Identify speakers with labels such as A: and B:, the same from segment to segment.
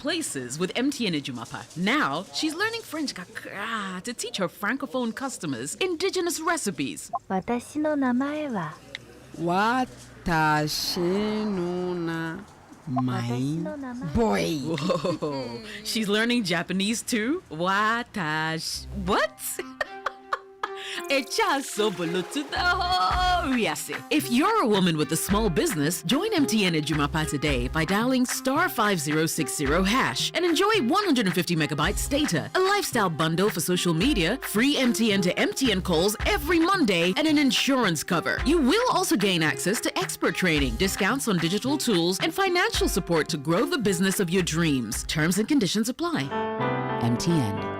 A: places with MTN Ejumapa. Now, she's learning French kakra to teach her francophone customers indigenous recipes.
B: 私の名前は
C: Watashi no namae. Boy.
A: Whoa, she's learning Japanese too? Watashi. What? If you're a woman with a small business, join MTN Ejumapa today by dialing *5060# and enjoy 150 megabytes data, a lifestyle bundle for social media, free MTN to MTN calls every Monday, and an insurance cover. You will also gain access to expert training, discounts on digital tools, and financial support to grow the business of your dreams. Terms and conditions apply. MTN.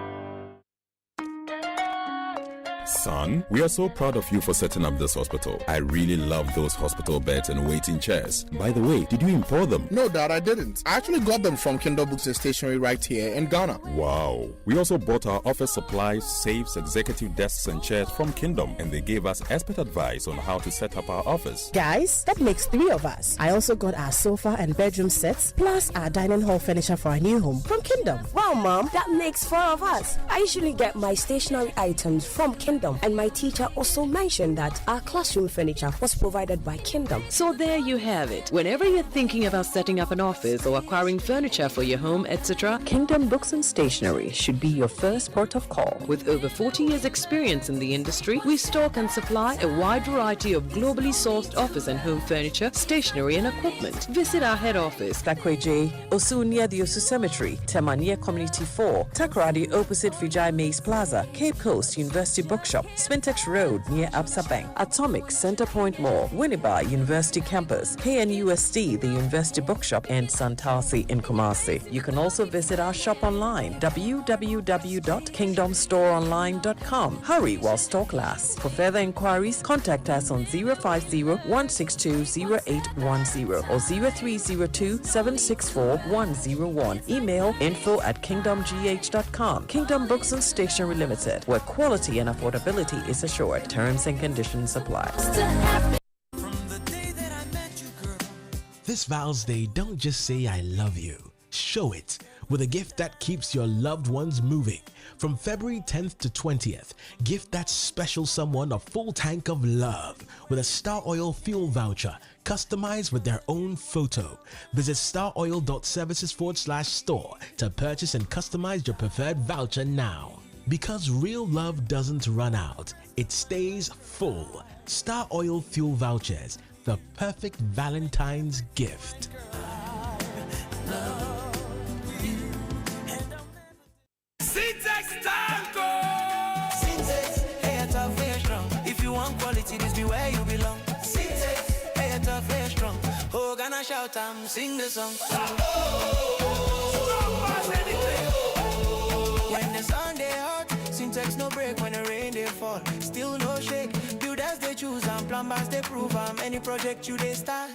D: Son, we are so proud of you for setting up this hospital. I really love those hospital beds and waiting chairs. By the way, did you import them?
E: No, Dad, I didn't. I actually got them from Kindle Books and Stationery right here in Ghana.
D: Wow. We also bought our office supplies, safes, executive desks and chairs from Kingdom, and they gave us expert advice on how to set up our office.
F: Guys, that makes 3 of us. I also got our sofa and bedroom sets, plus our dining hall furniture for our new home from Kingdom.
G: Wow, Mom, that makes 4 of us. I usually get my stationery items from Kingdom. And my teacher also mentioned that our classroom furniture was provided by Kingdom.
H: So there you have it. Whenever you're thinking about setting up an office or acquiring furniture for your home, etc., Kingdom Books and Stationery should be your first port of call. With over 40 years experience in the industry, we stock and supply a wide variety of globally sourced office and home furniture, stationery and equipment. Visit our head office, Takweje, Osu near the Osu Cemetery, Temania Community 4, Takoradi opposite Vijay Mays Plaza, Cape Coast University Bookshop, Spintex Road near Absa Bank, Atomic Center Point Mall, Winneba University Campus, KNUST, the University Bookshop, and Santasi in Kumasi. You can also visit our shop online, www.kingdomstoreonline.com. Hurry while stock lasts. For further inquiries, contact us on 050-162-0810 or 0302-764-101. Email info@kingdomgh.com. Kingdom Books and Stationery Limited, where quality and affordability is assured. Terms and conditions apply.
I: This Val's Day, don't just say I love you. Show it with a gift that keeps your loved ones moving. From February 10th to 20th, gift that special someone a full tank of love with a Star Oil fuel voucher customized with their own photo. Visit staroil.services/store to purchase and customize your preferred voucher now. Because real love doesn't run out, it stays full. Star Oil fuel vouchers, the perfect Valentine's gift.
J: If you want quality, this be where you belong. Hey, tough, hey, strong. Oh, gonna shout and sing the song. When the sun they hot, syntax no break. When the rain they fall, still no shake. Builders they choose and plumbers they prove. Any project you they start.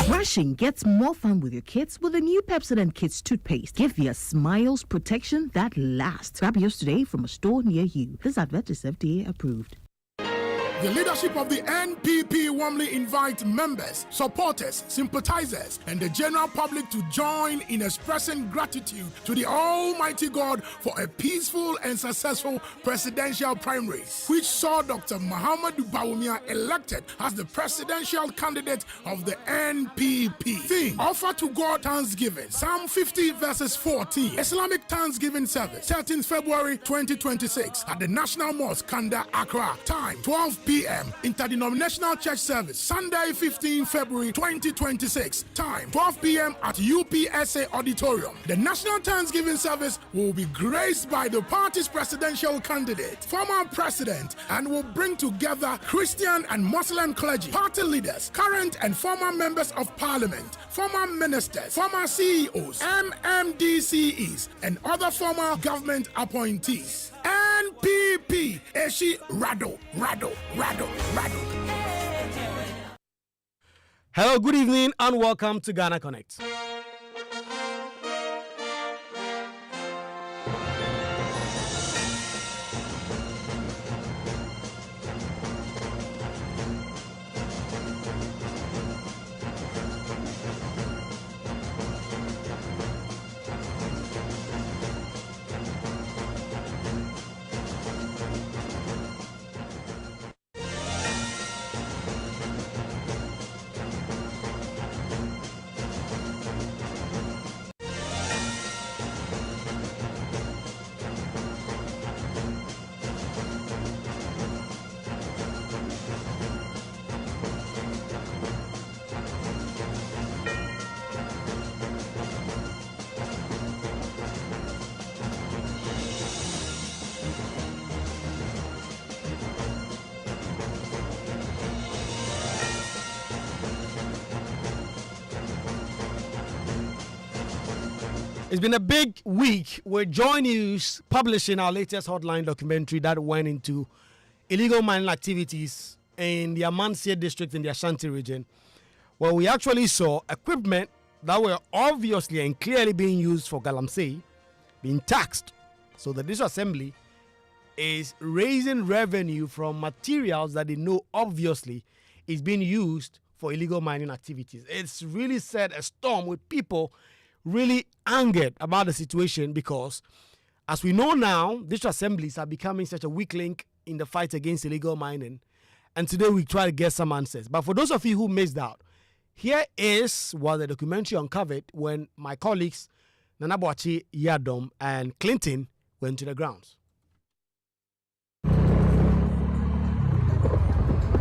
K: Brushing gets more fun with your kids with the new Pepsodent Kids toothpaste. Give your smiles protection that lasts. Grab yours today from a store near you. This advert is FDA approved.
L: The leadership of the NPP warmly invite members, supporters, sympathizers, and the general public to join in expressing gratitude to the Almighty God for a peaceful and successful presidential primaries, which saw Dr. Muhammadu Bawumia elected as the presidential candidate of the NPP. Theme: Offer to God Thanksgiving. Psalm 50 verses 14. Islamic Thanksgiving Service, 13th February 2026 at the National Mosque, Kanda, Accra. Time: 12 p.m. Interdenominational Church service, Sunday, 15 February 2026. Time, 12 p.m. at UPSA Auditorium. The National Thanksgiving service will be graced by the party's presidential candidate, former president, and will bring together Christian and Muslim clergy, party leaders, current and former members of parliament, former ministers, former CEOs, MMDCEs, and other former government appointees. NPP, Eshi Rado.
C: Hello, good evening, and welcome to Ghana Connect. It's been a big week with JoyNews publishing our latest Hotline Documentary that went into illegal mining activities in the Amansie district in the Ashanti region, where we actually saw equipment that were obviously and clearly being used for Galamsey being taxed. So the district assembly is raising revenue from materials that they know obviously is being used for illegal mining activities. It's really set a storm with people really angered about the situation because, as we know now, district assemblies are becoming such a weak link in the fight against illegal mining. And today we try to get some answers. But for those of you who missed out, here is what the documentary uncovered when my colleagues Nana Boachi, Yadom, and Clinton went to the grounds.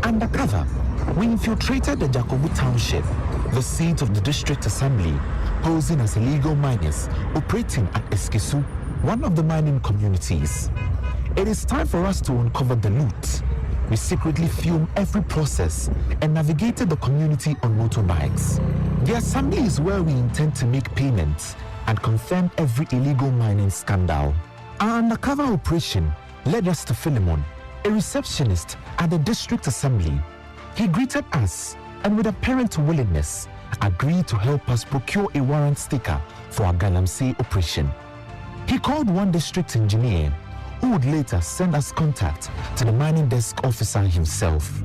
M: Undercover, we infiltrated the Jakobu Township, the seat of the district assembly, posing as illegal miners operating at Eskesu, one of the mining communities. It is time for us to uncover the loot. We secretly filmed every process and navigated the community on motorbikes. The assembly is where we intend to make payments and confirm every illegal mining scandal. Our undercover operation led us to Philemon, a receptionist at the district assembly. He greeted us and with apparent willingness agreed to help us procure a warrant sticker for our Galamsey operation. He called one district engineer who would later send us contact to the mining desk officer himself.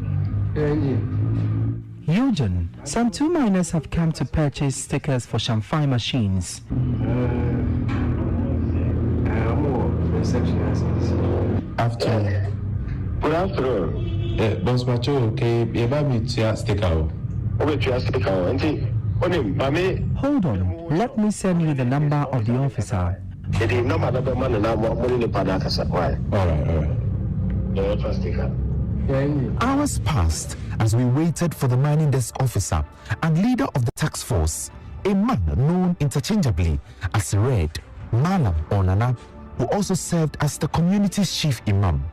N: Eugen, some 2 miners have come to purchase stickers for Shamfai machines.
O: Afternoon. Good afternoon. Boss Macho, okay, you buy me a sticker.
N: Hold on, let me send you the number of the officer.
O: Alright.
M: Hours passed as we waited for the mining desk officer and leader of the task force, a man known interchangeably as Red, Malam or Nana, who also served as the community's chief imam.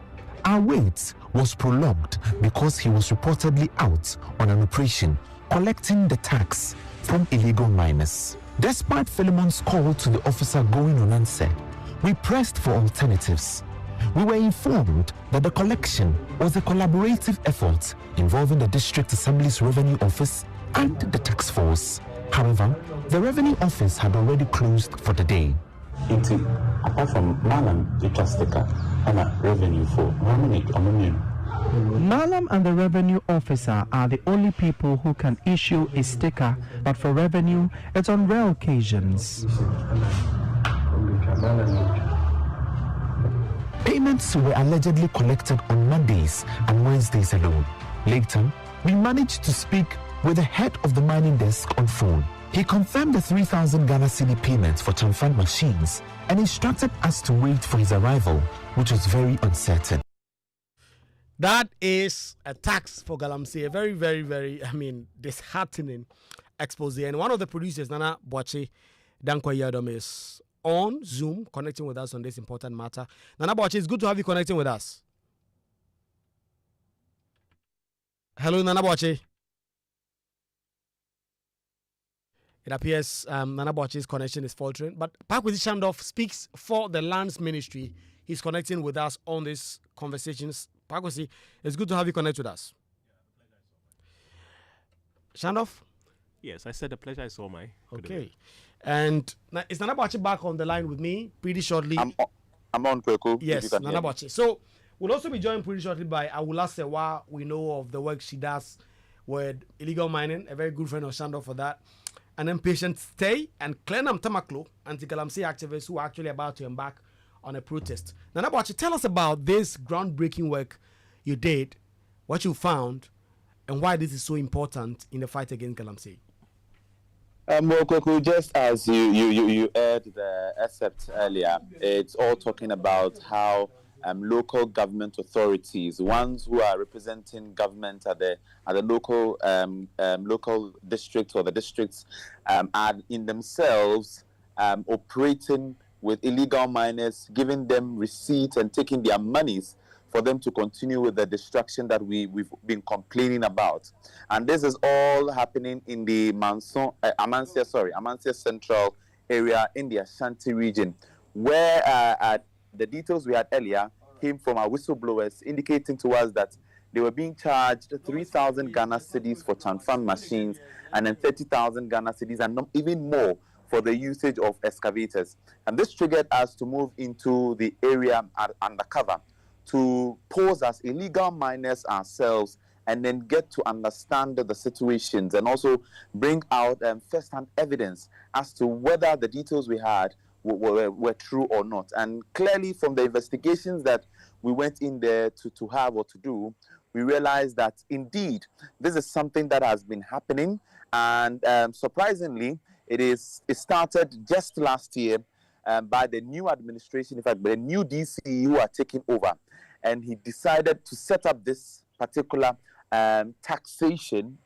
M: Our wait was prolonged because he was reportedly out on an operation collecting the tax from illegal miners. Despite Philemon's call to the officer going unanswered, we pressed for alternatives. We were informed that the collection was a collaborative effort involving the district assembly's revenue office and the tax force. However, the revenue office had already closed for the day.
O: Apart from Malam, the sticker and a revenue for 1 minute or minute.
N: Malam and the revenue officer are the only people who can issue a sticker, but for revenue, it's on rare occasions.
M: Payments were allegedly collected on Mondays and Wednesdays alone. Later, we managed to speak with the head of the mining desk on phone. He confirmed the 3,000 Ghana cedi payments for Chamfan machines and instructed us to wait for his arrival, which was very uncertain.
C: That is a tax for Galamsey. A very, very, very, disheartening expose. And one of the producers, Nana Boache Dankwa Yadom, is on Zoom connecting with us on this important matter. Nana Boache, it's good to have you connecting with us. Hello, Nana Boache. It appears Nana Boache's connection is faltering. But Kwaku Asante speaks for the Lands Ministry. He's connecting with us on these conversations. Kwaku, it's good to have you connect with us. Shandoff?
P: Yes, I said the pleasure is all mine.
C: Okay. And is Nana Boache back on the line with me pretty shortly?
Q: I'm on, Kwaku.
C: Yes, Nana Boache. So we'll also be joined pretty shortly by Awula Sewa. We know of the work she does with illegal mining. A very good friend of Shandoff for that. And then Patient Stay and Clenam Tamaklo, anti-Galamsey activists who are actually about to embark on a protest. Nana Boache, tell us about this groundbreaking work you did, what you found, and why this is so important in the fight against Galamsey.
Q: Well, Kwaku, just as you aired the excerpt earlier, it's all talking about how local government authorities, ones who are representing government at the local local district or the districts, are in themselves operating with illegal miners, giving them receipts and taking their monies for them to continue with the destruction that we've been complaining about. And this is all happening in the Amancia Central area in the Ashanti region, where the details we had earlier came from our whistleblowers indicating to us that they were being charged 3,000 Ghana cedis for Chanfan machines and then 30,000 Ghana cedis and even more for the usage of excavators. And this triggered us to move into the area undercover to pose as illegal miners ourselves and then get to understand the situations and also bring out first-hand evidence as to whether the details we had were true or not. And clearly from the investigations that we went in there to have or to do, we realized that indeed this is something that has been happening. And surprisingly, it started just last year by the new administration, in fact, by the new DC who are taking over. And he decided to set up this particular taxation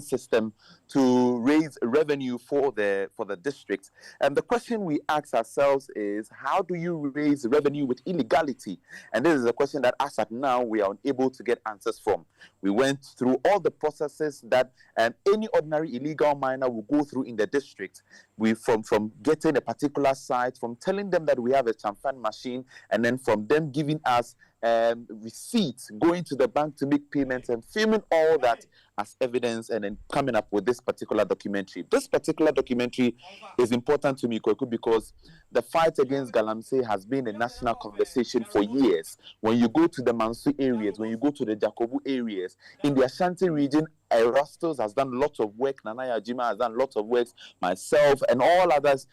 Q: system to raise revenue for the district. And the question we ask ourselves is, how do you raise revenue with illegality? And this is a question that as at now we are unable to get answers from. We went through all the processes that any ordinary illegal miner will go through in the district. We from getting a particular site, from telling them that we have a Chanfan machine, and then from them giving us receipts, going to the bank to make payments and filming all that as evidence, and then coming up with this particular documentary. This particular documentary is important to me, Kwaku, because the fight against Galamsey has been a national conversation for years. When you go to the Mansu areas, when you go to the Jakobu areas, in the Ashanti region, Erastos has done lots of work, Nanaya Jima has done lots of work, myself and all others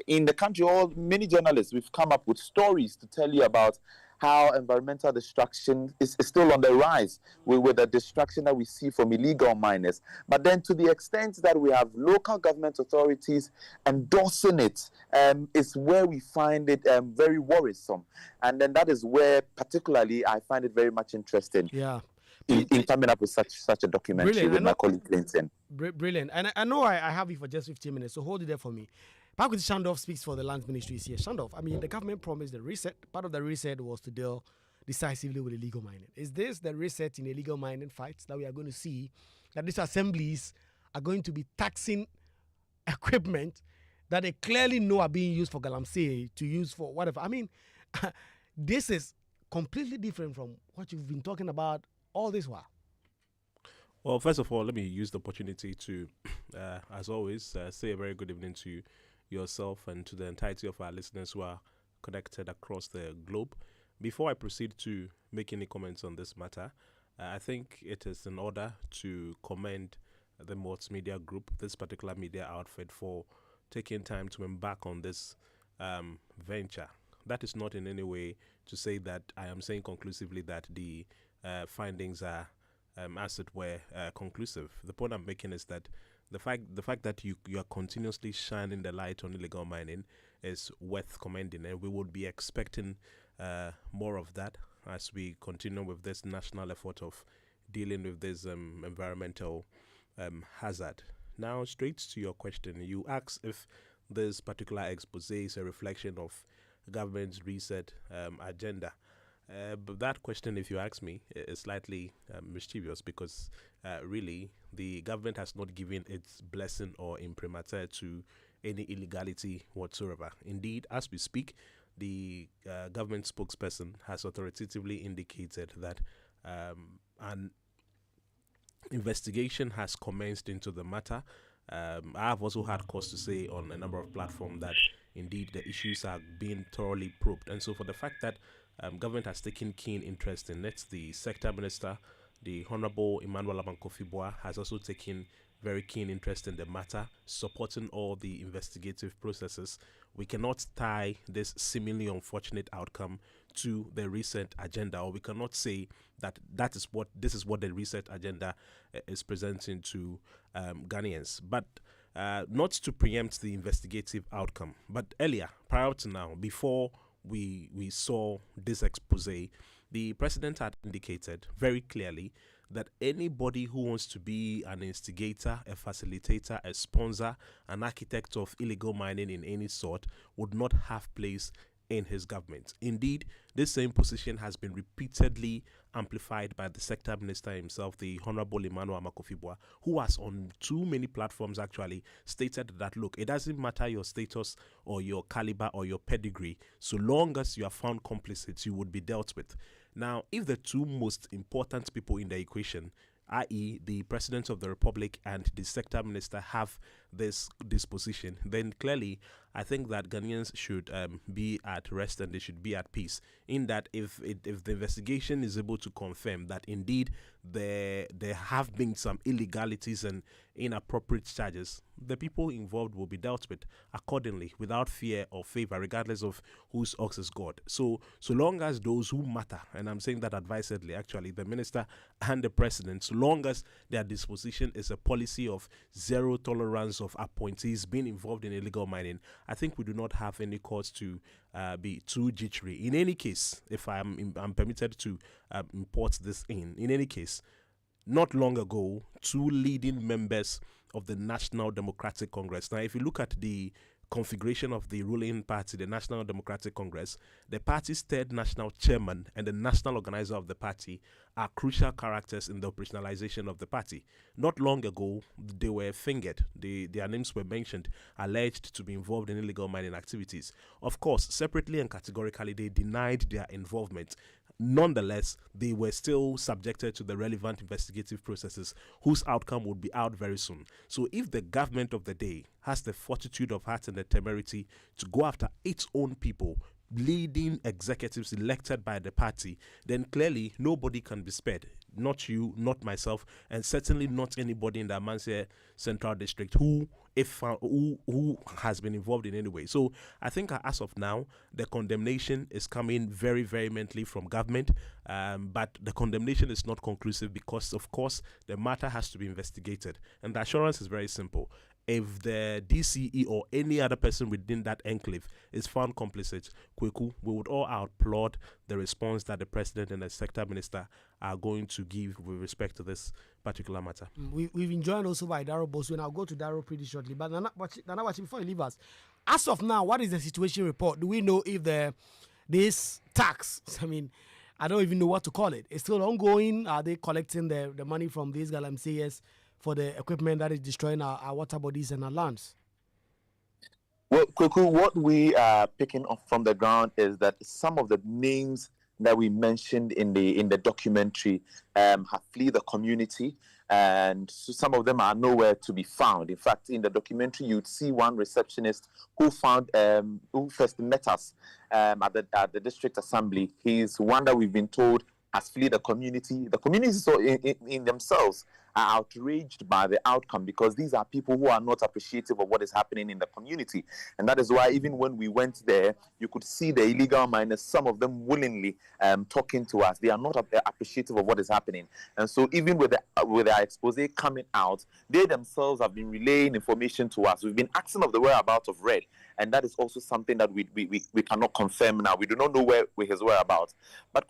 Q: in the country, many journalists, we've come up with stories to tell you about how environmental destruction is still on the rise with the destruction that we see from illegal miners. But then to the extent that we have local government authorities endorsing it, is where we find it very worrisome. And then that is where particularly I find it very much interesting.
C: Yeah.
Q: In coming up with such a documentary with my colleague Clinton.
C: Brilliant. And I know I have you for just 15 minutes, so hold it there for me. Kwaku Asante speaks for the Lands Ministry here. Shandoff, the government promised the reset. Part of the reset was to deal decisively with illegal mining. Is this the reset in illegal mining fights that we are going to see? That these assemblies are going to be taxing equipment that they clearly know are being used for Galamsey to use for whatever. This is completely different from what you've been talking about all this while.
P: Well, first of all, let me use the opportunity to, as always, say a very good evening to yourself and to the entirety of our listeners who are connected across the globe. Before I proceed to make any comments on this matter, I think it is in order to commend the Mots Media Group, this particular media outfit, for taking time to embark on this venture. That is not in any way to say that I am saying conclusively that the findings are, as it were, conclusive. The point I'm making is that the fact that you are continuously shining the light on illegal mining is worth commending, and we would be expecting more of that. as we continue with this national effort of dealing with this environmental hazard. Now, straight to your question, you asked if this particular expose is a reflection of government's reset agenda. But that question, if you ask me, is slightly mischievous because really the government has not given its blessing or imprimatur to any illegality whatsoever. Indeed, as we speak, the government spokesperson has authoritatively indicated that an investigation has commenced into the matter. I have also had cause to say on a number of platforms that indeed the issues are being thoroughly probed. And so for the fact that government has taken keen interest in it, the sector minister, the Honorable Emmanuel Abankofibwa, has also taken very keen interest in the matter, supporting all the investigative processes. We cannot tie this seemingly unfortunate outcome to the recent agenda, or we cannot say that this is what the recent agenda is presenting to Ghanaians. But not to preempt the investigative outcome, but earlier, prior to now, before we saw this expose, the president had indicated very clearly that anybody who wants to be an instigator, a facilitator, a sponsor, an architect of illegal mining in any sort would not have place in his government. Indeed, this same position has been repeatedly amplified by the sector minister himself, the Honorable Emmanuel Makofibwa, who has on too many platforms actually stated that, look, it doesn't matter your status or your caliber or your pedigree, so long as you are found complicit, you would be dealt with. Now, if the two most important people in the equation, i.e. the President of the Republic and the sector minister, have this disposition, then clearly I think that Ghanaians should be at rest and they should be at peace. In that if the investigation is able to confirm that indeed there have been some illegalities and inappropriate charges, the people involved will be dealt with accordingly without fear or favor, regardless of whose ox is God. So long as those who matter, and I'm saying that advisedly actually, the minister and the president, so long as their disposition is a policy of zero tolerance of appointees being involved in illegal mining, I think we do not have any cause to be too jittery. In any case, if I'm permitted to import this in any case, not long ago, two leading members of the National Democratic Congress. Now, if you look at the configuration of the ruling party, the National Democratic Congress, the party's third national chairman and the national organizer of the party are crucial characters in the operationalization of the party. Not long ago, they were fingered. Their names were mentioned, alleged to be involved in illegal mining activities. Of course, separately and categorically, they denied their involvement. Nonetheless, they were still subjected to the relevant investigative processes whose outcome would be out very soon. So if the government of the day has the fortitude of heart and the temerity to go after its own people, leading executives elected by the party, then clearly nobody can be spared. Not you, not myself, and certainly not anybody in the Amansia Central District who has been involved in any way. So I think as of now, the condemnation is coming very vehemently from government, but the condemnation is not conclusive because, of course, the matter has to be investigated. And the assurance is very simple. If the DCE or any other person within that enclave is found complicit, Kwaku, we would all applaud the response that the president and the sector minister are going to give with respect to this particular matter.
C: We've been joined also by Darrow Boswin. I'll go to Darrow pretty shortly. But Nana, before you leave us, as of now, what is the situation report? Do we know if this tax, I don't even know what to call it, it's still ongoing? Are they collecting the money from these Galamseyers for the equipment that is destroying our water bodies and our lands?
Q: Well, Kwaku, what we are picking up from the ground is that some of the names that we mentioned in the documentary have fled the community, and so some of them are nowhere to be found. In fact, in the documentary, you'd see one receptionist who first met us at the district assembly. He's one that we've been told has fled the community. The communities in themselves are outraged by the outcome, because these are people who are not appreciative of what is happening in the community. And that is why even when we went there, you could see the illegal miners, some of them willingly talking to us. They are not appreciative of what is happening. And so even with their expose coming out, they themselves have been relaying information to us. We've been asking of the whereabouts of Red, and that is also something that we cannot confirm now. We do not know where his whereabouts. But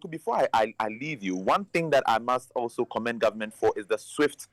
Q: before I leave you, one thing that I must also commend government for is the swift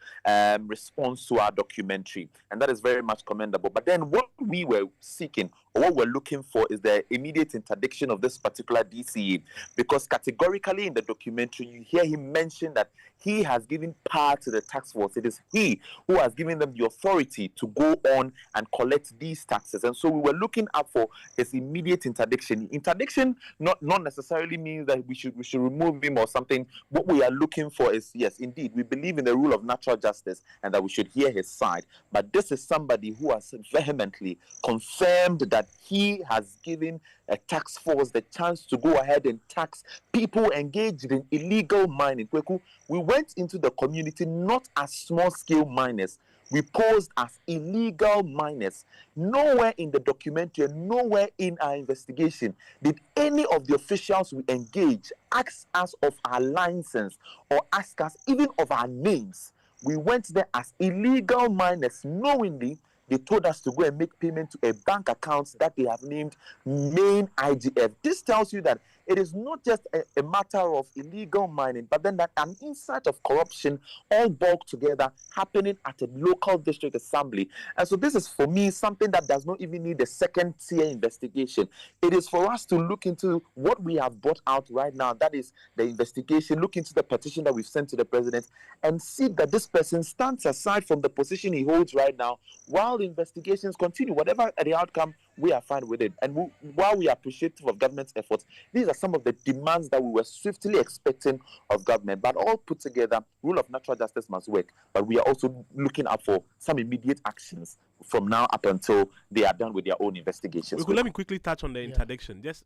Q: response to our documentary, and that is very much commendable. But then what we were seeking, or what we're looking for, is the immediate interdiction of this particular DCE, because categorically in the documentary you hear him mention that he has given power to the tax force. It is he who has given them the authority to go on and collect these taxes. And so we were looking up for his immediate interdiction. Interdiction not necessarily means that we should remove him or something. What we are looking for is, yes, indeed, we believe in the rule of natural justice and that we should hear his side. But this is somebody who has vehemently confirmed that he has given a tax force the chance to go ahead and tax people engaged in illegal mining. Kweku, we went into the community not as small-scale miners. We posed as illegal miners. Nowhere in the documentary, nowhere in our investigation did any of the officials we engage ask us of our license or ask us even of our names. We went there as illegal miners. Knowingly, they told us to go and make payment to a bank account that they have named Main IGF. This tells you that it is not just a matter of illegal mining, but then that an insight of corruption all bulked together happening at a local district assembly. And so this is, for me, something that does not even need a second-tier investigation. It is for us to look into what we have brought out right now, that is the investigation, look into the petition that we've sent to the president, and see that this person stands aside from the position he holds right now while the investigations continue. Whatever the outcome, we are fine with it. And while we are appreciative of government's efforts, these are some of the demands that we were swiftly expecting of government. But all put together, rule of natural justice must work. But we are also looking out for some immediate actions from now up until they are done with their own investigations.
P: Let me quickly touch on the interdiction. Just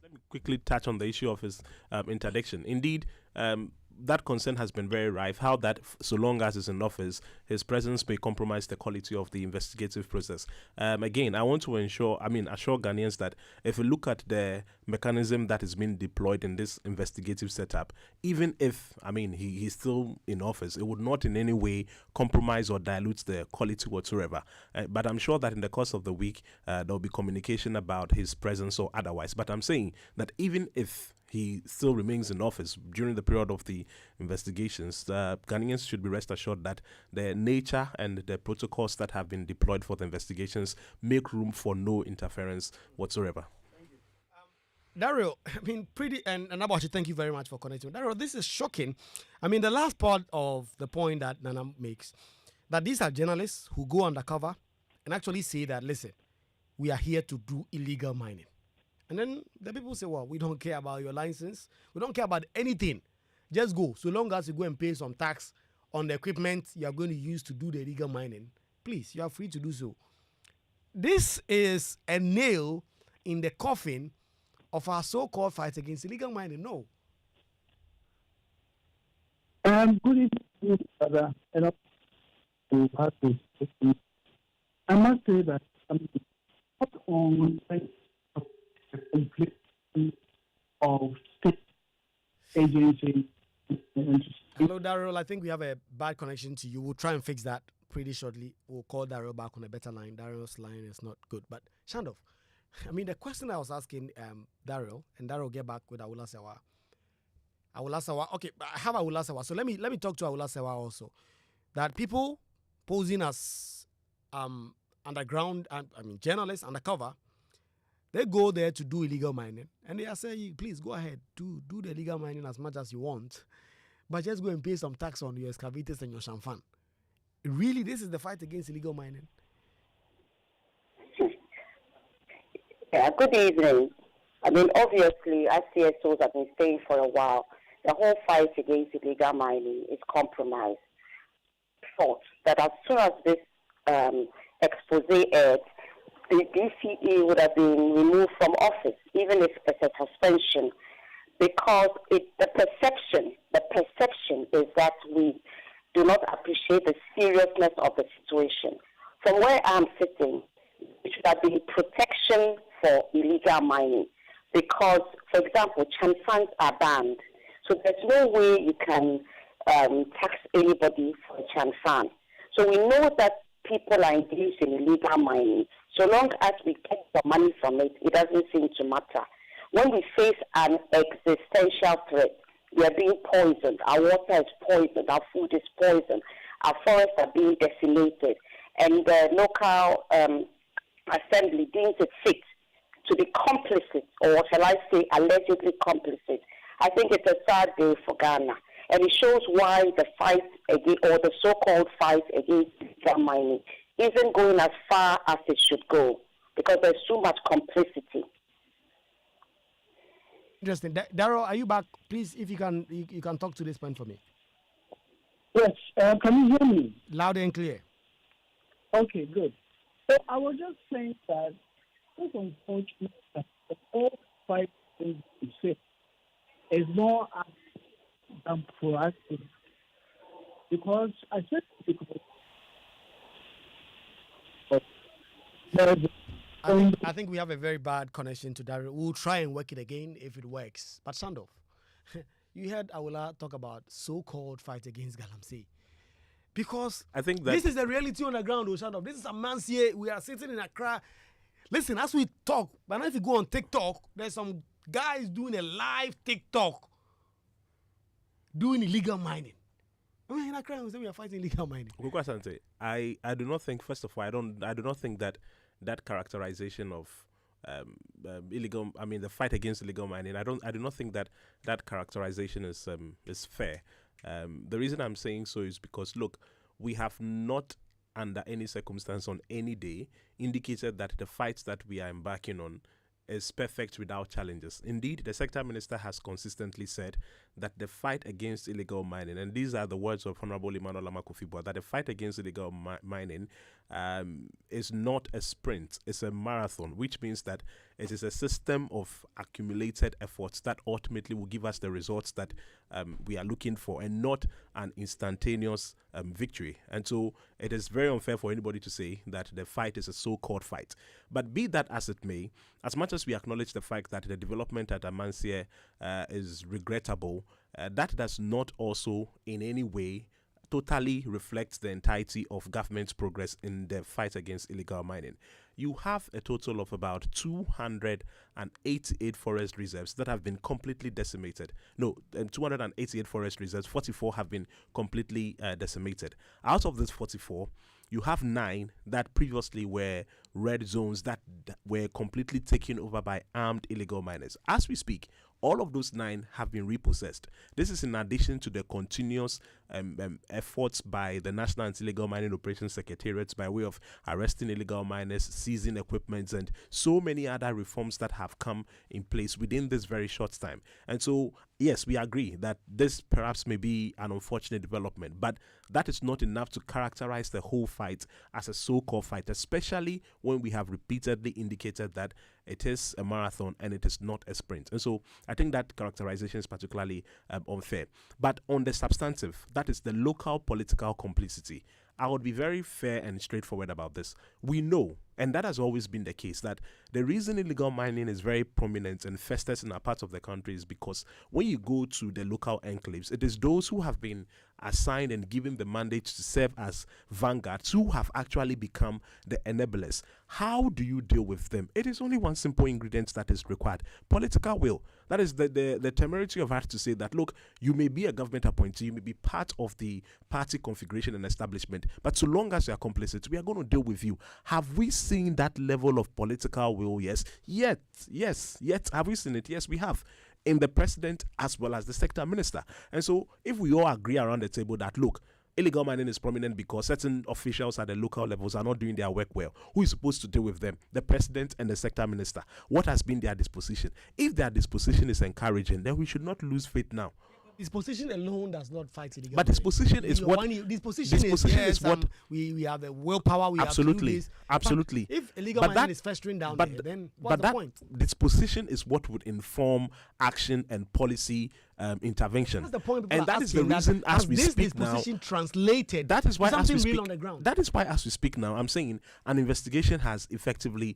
P: let me quickly touch on the issue of his interdiction. Indeed, that concern has been very rife, how that so long as he's in office, his presence may compromise the quality of the investigative process. Again, I want to assure Ghanaians that if we look at the mechanism that is being deployed in this investigative setup, even if, he's still in office, it would not in any way compromise or dilute the quality whatsoever. But I'm sure that in the course of the week, there'll be communication about his presence or otherwise. But I'm saying that even if he still remains in office during the period of the investigations, Ghanaians should be rest assured that the nature and the protocols that have been deployed for the investigations make room for no interference whatsoever.
C: Daryl, and Abachi, thank you very much for connecting. Daryl, this is shocking. The last part of the point that Nana makes, that these are journalists who go undercover and actually say that, listen, we are here to do illegal mining. And then the people say, well, we don't care about your license. We don't care about anything. Just go. So long as you go and pay some tax on the equipment you are going to use to do the illegal mining, please, you are free to do so. This is a nail in the coffin of our so-called fight against illegal mining. No.
R: Good evening, brother. I must say that not on of state agencies.
C: Hello, Daryl. I think we have a bad connection to you. We'll try and fix that pretty shortly. We'll call Daryl back on a better line. Daryl's line is not good. But Shandov, the question I was asking Daryl, and Daryl get back with Awula Sewa. Okay, I have Awula Sewa. So let me talk to Awula Sewa also. That people posing as underground, journalists undercover, they go there to do illegal mining, and they are saying, please go ahead, do the illegal mining as much as you want, but just go and pay some tax on your excavators and your champagne. Really, this is the fight against illegal mining?
S: Yeah, good evening. Obviously, as CSOs have been saying for a while, the whole fight against illegal mining is compromised. Thought that as soon as this expose aired, the DCE would have been removed from office, even if it's a suspension, because the perception is that we do not appreciate the seriousness of the situation. From where I'm sitting, it should have been protection for illegal mining because, for example, chanfans are banned. So there's no way you can tax anybody for a chanfan. So we know that people are engaged in illegal mining. So long as we get the money from it, it doesn't seem to matter. When we face an existential threat, we are being poisoned. Our water is poisoned. Our food is poisoned. Our forests are being decimated. And the local assembly deems it fit to be complicit, or shall I say allegedly complicit. I think it's a sad day for Ghana. And it shows why the fight against, or the so-called fight against illegal mining isn't going as far as it should go because there's too much complicity.
C: Interesting. Daryl, are you back? Please, if you can talk to this point for me.
R: Yes. Can you hear me?
C: Loud and clear.
R: Okay, good. So I was just saying that it's unfortunate that the whole fight thing you say is more than proactive. Because I said
C: I think we have a very bad connection to Daryl. We'll try and work it again if it works. But Sandoff, you heard Awula talk about so-called fight against Galamsey. Because
P: I think that
C: this is the reality on the ground, Sandoff. This is a man's here. We are sitting in Accra. Listen, as we talk, but now if you go on TikTok, there's some guys doing a live TikTok doing illegal mining. I mean, in Accra, we are fighting illegal mining.
P: Kwaku Asante, I do not think, first of all, I do not think that characterization of illegal, I mean, the fight against illegal mining, I do not think that characterization is fair. The reason I'm saying so is because, look, we have not under any circumstance on any day indicated that the fight that we are embarking on is perfect without challenges. Indeed, the sector minister has consistently said that the fight against illegal mining, and these are the words of Honorable Emmanuel Amakufibua, that the fight against illegal mining is not a sprint, it's a marathon, which means that it is a system of accumulated efforts that ultimately will give us the results that we are looking for, and not an instantaneous victory. And so it is very unfair for anybody to say that the fight is a so-called fight. But be that as it may, as much as we acknowledge the fact that the development at Amansie is regrettable, that does not also in any way totally reflects the entirety of government's progress in the fight against illegal mining. You have a total of about 288 forest reserves that have been completely decimated. No, 288 forest reserves, 44 have been completely decimated. Out of these 44, you have 9 that previously were red zones that were completely taken over by armed illegal miners. As we speak, all of those 9 have been repossessed. This is in addition to the continuous efforts by the National Anti-Illegal Mining Operations Secretariats by way of arresting illegal miners, seizing equipment, and so many other reforms that have come in place within this very short time. And so, yes, we agree that this perhaps may be an unfortunate development, but that is not enough to characterize the whole fight as a so-called fight, especially when we have repeatedly indicated that it is a marathon and it is not a sprint. And so I think that characterization is particularly unfair. But on the substantive, that is the local political complicity, I would be very fair and straightforward about this. We know, and that has always been the case, that the reason illegal mining is very prominent and festers in our parts of the country is because when you go to the local enclaves, it is those who have been assigned and given the mandate to serve as vanguards who have actually become the enablers. How do you deal with them? It is only one simple ingredient that is required: political will. That is the temerity of us to say that, look, you may be a government appointee, you may be part of the party configuration and establishment, but so long as you are complicit, we are going to deal with you. Have we seen that level of political will? Yes. Yet. Have we seen it? Yes, we have. In the president as well as the sector minister. And so if we all agree around the table that, look, illegal mining is prominent because certain officials at the local levels are not doing their work well, who is supposed to deal with them? The president and the sector minister. What has been their disposition? If their disposition is encouraging, then we should not lose faith now.
C: Disposition alone does not fight illegal.
P: But disposition is what.
C: Disposition is what we have the willpower. We
P: absolutely,
C: have to do this.
P: Absolutely.
C: But if illegal mining is festering down there, then what's the point?
P: Disposition is what would inform action and policy intervention.
C: That's the point.
P: And that is the reason, as we speak now,
C: translated.
P: That is why,
C: something
P: as we
C: real
P: speak,
C: on the ground.
P: That is why, as we speak now, I'm saying an investigation has effectively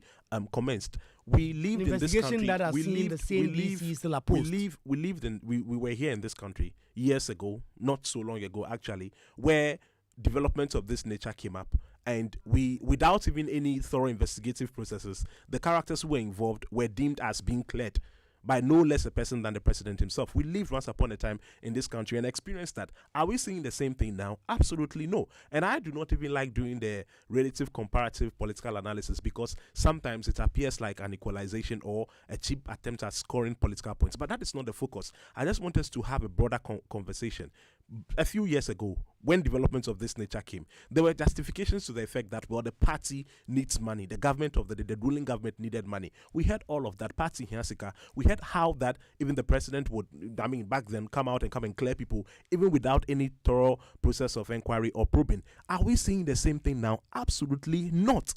P: commenced. We lived in this country.
C: That has seen the same DC still opposed.
P: We were here in this country years ago, not so long ago actually, where developments of this nature came up, and we, without even any thorough investigative processes, the characters who were involved were deemed as being cleared by no less a person than the president himself. We lived once upon a time in this country and experienced that. Are we seeing the same thing now? Absolutely no. And I do not even like doing the relative comparative political analysis, because sometimes it appears like an equalization or a cheap attempt at scoring political points. But that is not the focus. I just want us to have a broader conversation. A few years ago, when developments of this nature came, there were justifications to the effect that, well, the party needs money. The government of the ruling government needed money. We heard all of that. Party Hiasika. We heard how that even the president would, back then, come and clear people, even without any thorough process of inquiry or probing. Are we seeing the same thing now? Absolutely not.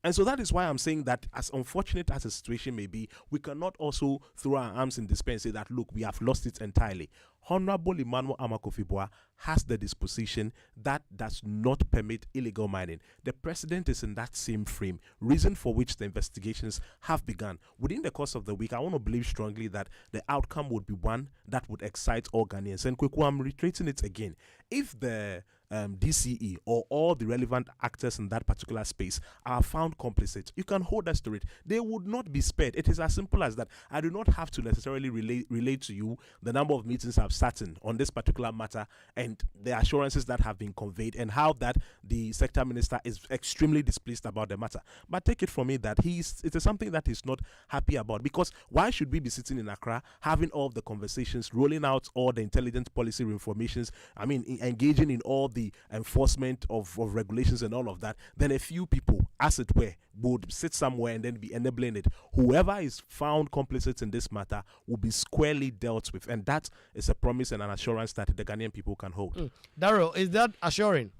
P: And so that is why I'm saying that, as unfortunate as the situation may be, we cannot also throw our arms in despair and say that, look, we have lost it entirely. Honorable Emmanuel Amakofibua has the disposition that does not permit illegal mining. The president is in that same frame, reason for which the investigations have begun. Within the course of the week, I want to believe strongly that the outcome would be one that would excite all Ghanaians. And Kwaku, I'm reiterating it again. If the DCE or all the relevant actors in that particular space are found complicit, you can hold us to it. They would not be spared. It is as simple as that. I do not have to necessarily relate to you the number of meetings I've sat in on this particular matter and the assurances that have been conveyed, and how that the sector minister is extremely displeased about the matter. But take it from me that it is something that he's not happy about, because why should we be sitting in Accra having all the conversations, rolling out all the intelligent policy informations, engaging in all the enforcement of regulations and all of that, then a few people, as it were, would sit somewhere and then be enabling it. Whoever is found complicit in this matter will be squarely dealt with, and that is a promise and an assurance that the Ghanaian people can hold.
C: Daryl, is that assuring?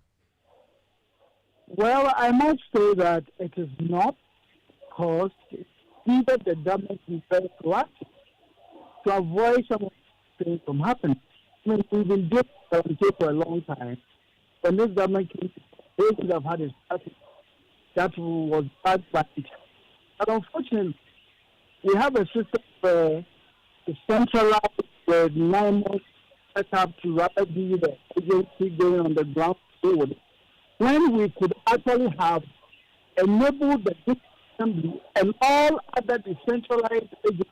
R: Well, I must say that it is not, because either the government is very proactive to avoid some of these things from happening. We've been doing it for a long time. When this government came, they could have had a strategy that was backed by it. But unfortunately, we have a system where the centralized, with 9 months set up to rather be the agency going on the ground to deal with it. When we could actually have enabled the District Assembly and all other decentralized agencies.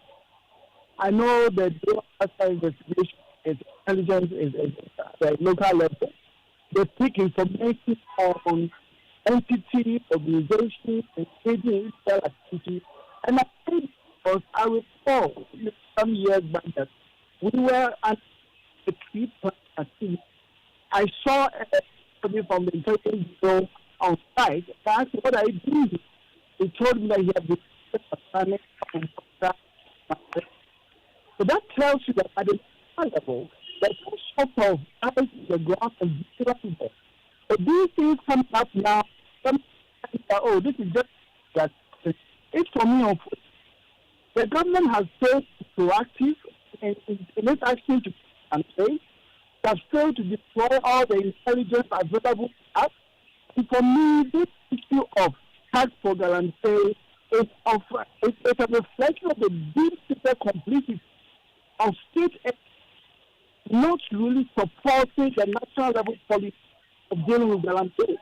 R: I know that the investigation is intelligence is at the local level. They take information on entity, organization, engaging in activity. And I think, because I recall some years back that we were at a tree activity. I saw somebody from the intelligence bureau on site. I asked what I do. He told me that he had been assignment and so that tells you that at the level, there's no sort of eyes in the ground and people. But these things come up now. Some people, this is just that. It's for me. The government has failed to be proactive in its action to campaign. It has failed to deploy all the intelligence available to us. And for me, this issue of Tax For Galamsey is a reflection of the deep-seated complicity of state not really supporting the national level policy of dealing with Galamsey.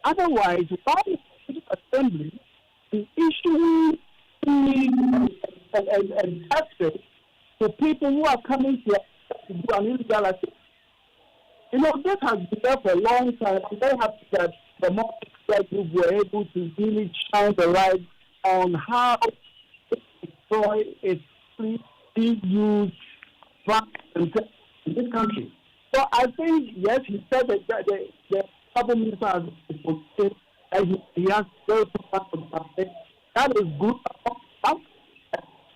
R: Otherwise, why is the Assembly issuing and taxes to people who are coming to do an illegal activity? This has been there for a long time. I'm very happy that the more group were able to really shine the light on how destroy is being used in this country. So I think, yes, he said that the Cabinet Minister has been and he has very much of something. That is good.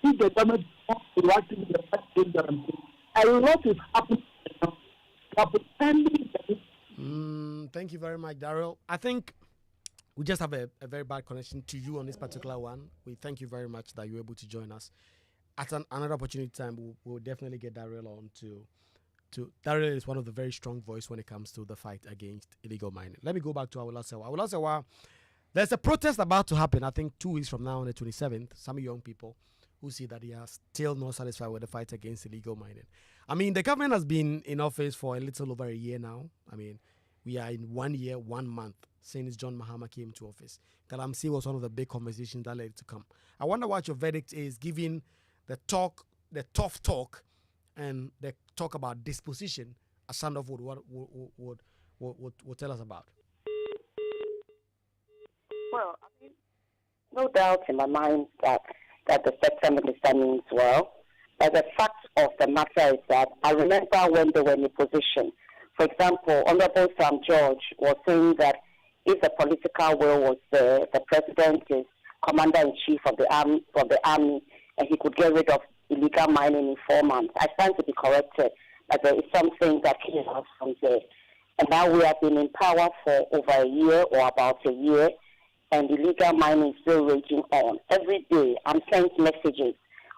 R: If the government wants to react with the tax guarantee, a lot is happening.
C: Thank you very much, Daryl. I think we just have a very bad connection to you on this particular one. We thank you very much that you were able to join us. at another opportunity time, we'll definitely get Daryl on to Daryl is one of the very strong voice when it comes to the fight against illegal mining. Let me go back to Awolasewa. There's a protest about to happen, I think 2 weeks from now on the 27th. Some young people who see that they are still not satisfied with the fight against illegal mining. I mean, the government has been in office for a little over a year now. I mean, we are in 1 year, 1 month since John Mahama came to office. Galamsey was one of the big conversations that led to come. I wonder what your verdict is, given the tough talk, and the talk about disposition Asante would tell us about.
S: Well, I mean, no doubt in my mind that the sector understands well. But the fact of the matter is that I remember when they were in a position. For example, Honorable Sam George was saying that if the political will was there, the president is commander-in-chief of the army, and he could get rid of illegal mining in 4 months. I stand to be corrected that there is something that came out from there. And now we have been in power for over a year or about a year, and illegal mining is still raging on. Every day I'm sent messages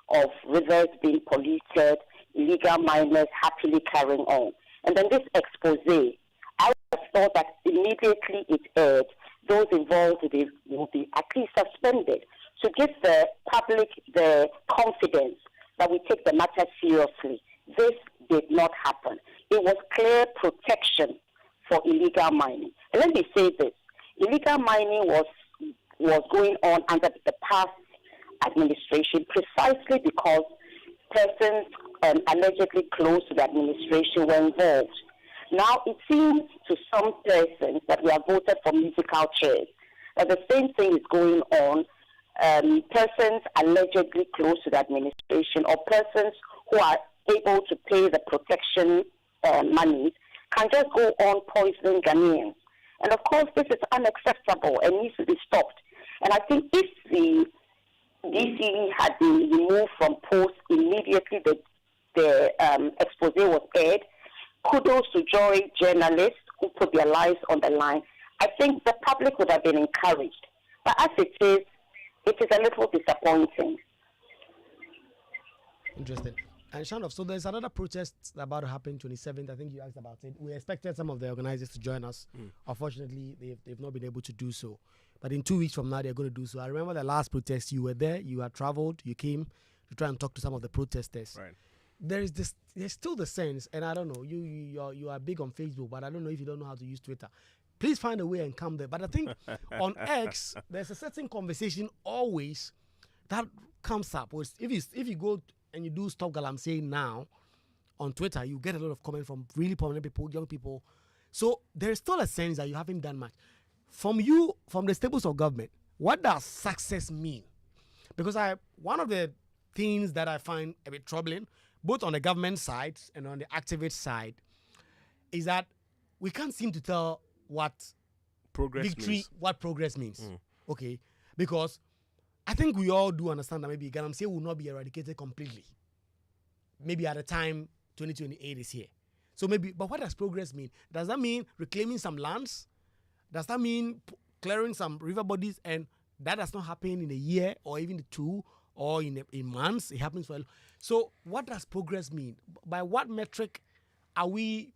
S: of rivers being polluted, illegal miners happily carrying on. And then this expose, I thought that immediately it aired, those involved will be at least suspended to give the public the confidence that we take the matter seriously. This did not happen. It was clear protection for illegal mining. And let me say this, illegal mining was going on under the past administration precisely because persons allegedly close to the administration were involved. Now it seems to some persons that we have voted for musical chairs, that the same thing is going on. Persons allegedly close to the administration or persons who are able to pay the protection money can just go on poisoning Ghanaians. And of course, this is unacceptable and needs to be stopped. And I think if the DCE had been removed from post immediately the expose was aired, kudos to Joy journalists who put their lives on the line. I think the public would have been encouraged. But as it is a little disappointing.
C: Interesting. And Shanoff, so there's another protest about to happen 27th. I think you asked about it. We expected some of the organizers to join us. Unfortunately, they've not been able to do so. But in 2 weeks from now, they're going to do so. I remember the last protest. You were there. You had traveled. You came to try and talk to some of the protesters.
P: Right.
C: There's still the sense, and I don't know. You are big on Facebook, but I don't know if you don't know how to use Twitter. Please find a way and come there. But I think on X, there's a certain conversation always that comes up. If you go and you do Stop Galamsey now on Twitter, you get a lot of comments from really prominent people, young people. So there is still a sense that you haven't done much. From the staples of government, what does success mean? Because one of the things that I find a bit troubling, both on the government side and on the activist side, is that we can't seem to tell what progress means. Okay, because I think we all do understand that maybe Galamsey will not be eradicated completely. Maybe at the time 2028 is here. So but what does progress mean? Does that mean reclaiming some lands? Does that mean clearing some river bodies? And that does not happen in a year or even 2 or in months. It happens for. So what does progress mean? By what metric are we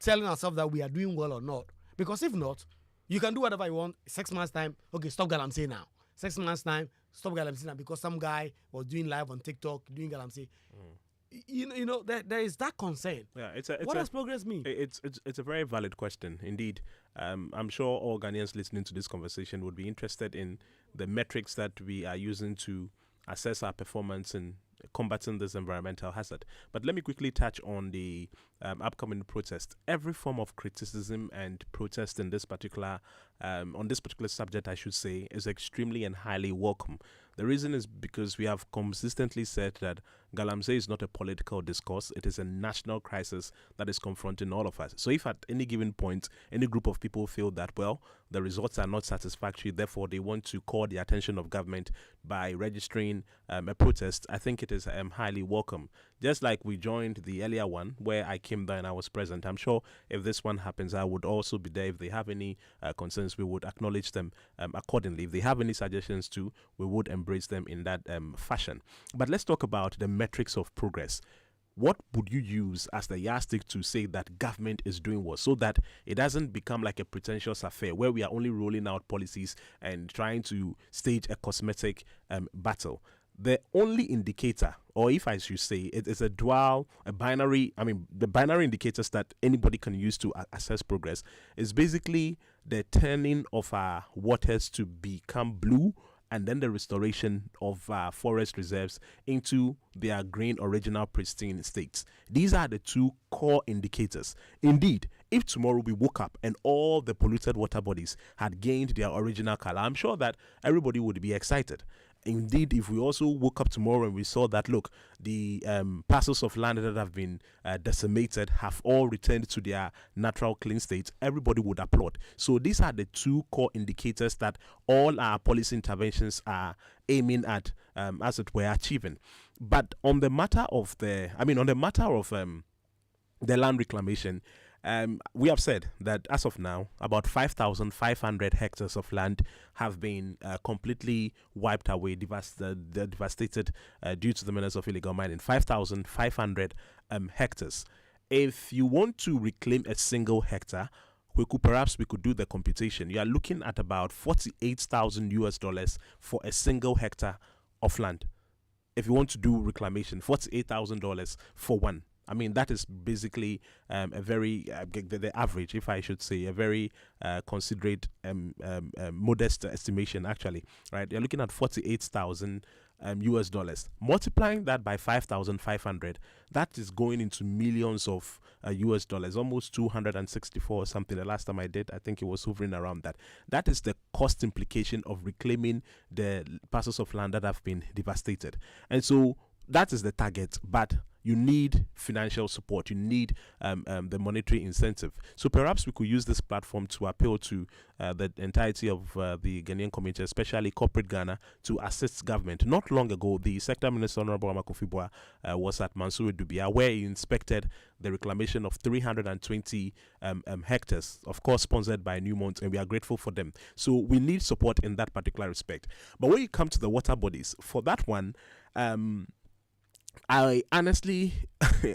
C: telling ourselves that we are doing well or not? Because if not, you can do whatever you want. 6 months time, okay, stop Galamsey now. 6 months time, stop Galamsey now because some guy was doing live on TikTok doing Galamsey. You know, there is that concern.
P: Yeah,
C: what does progress mean?
P: It's a very valid question indeed. I'm sure all Ghanaians listening to this conversation would be interested in the metrics that we are using to assess our performance in combating this environmental hazard. But let me quickly touch on the upcoming protest. Every form of criticism and protest in this particular on this particular subject, I should say, is extremely and highly welcome. The reason is because we have consistently said that Galamsey is not a political discourse. It is a national crisis that is confronting all of us. So if at any given point, any group of people feel that, well, the results are not satisfactory, therefore they want to call the attention of government by registering a protest, I think it is highly welcome. just like we joined the earlier one where I came there and I was present. I'm sure if this one happens, I would also be there. If they have any concerns, we would acknowledge them accordingly. If they have any suggestions too, we would embrace them in that fashion. But let's talk about the metrics of progress. What would you use as the yardstick to say that government is doing well, so that it doesn't become like a pretentious affair where we are only rolling out policies and trying to stage a cosmetic battle? The only indicator, or if I should say, it is the binary indicators that anybody can use to assess progress is basically the turning of our waters to become blue, and then the restoration of forest reserves into their green, original, pristine states. These are the two core indicators. Indeed, if tomorrow we woke up and all the polluted water bodies had gained their original color, I'm sure that everybody would be excited. Indeed, if we also woke up tomorrow and we saw that, look, the parcels of land that have been decimated have all returned to their natural clean state, everybody would applaud. So these are the two core indicators that all our policy interventions are aiming at, as it were, achieving. But on the matter of the land reclamation, we have said that as of now, about 5,500 hectares of land have been completely wiped away, devastated due to the menace of illegal mining. 5,500 hectares. If you want to reclaim a single hectare, perhaps we could do the computation. You are looking at about $48,000 for a single hectare of land. If you want to do reclamation, $48,000 for one. I mean, that is basically a very, the average, if I should say, a very considerate, modest estimation, actually, right? You're looking at $48,000 US. Multiplying that by 5,500, that is going into millions of US dollars, almost 264 or something. The last time I did, I think it was hovering around that. That is the cost implication of reclaiming the parcels of land that have been devastated. And so that is the target, but you need financial support. You need the monetary incentive. So perhaps we could use this platform to appeal to the entirety of the Ghanaian community, especially corporate Ghana, to assist government. Not long ago, the Sector Minister, Honorable Amakofibua, was at Mansour Dubia, where he inspected the reclamation of 320 hectares, of course sponsored by Newmont, and we are grateful for them. So we need support in that particular respect. But when you come to the water bodies, for that one, I honestly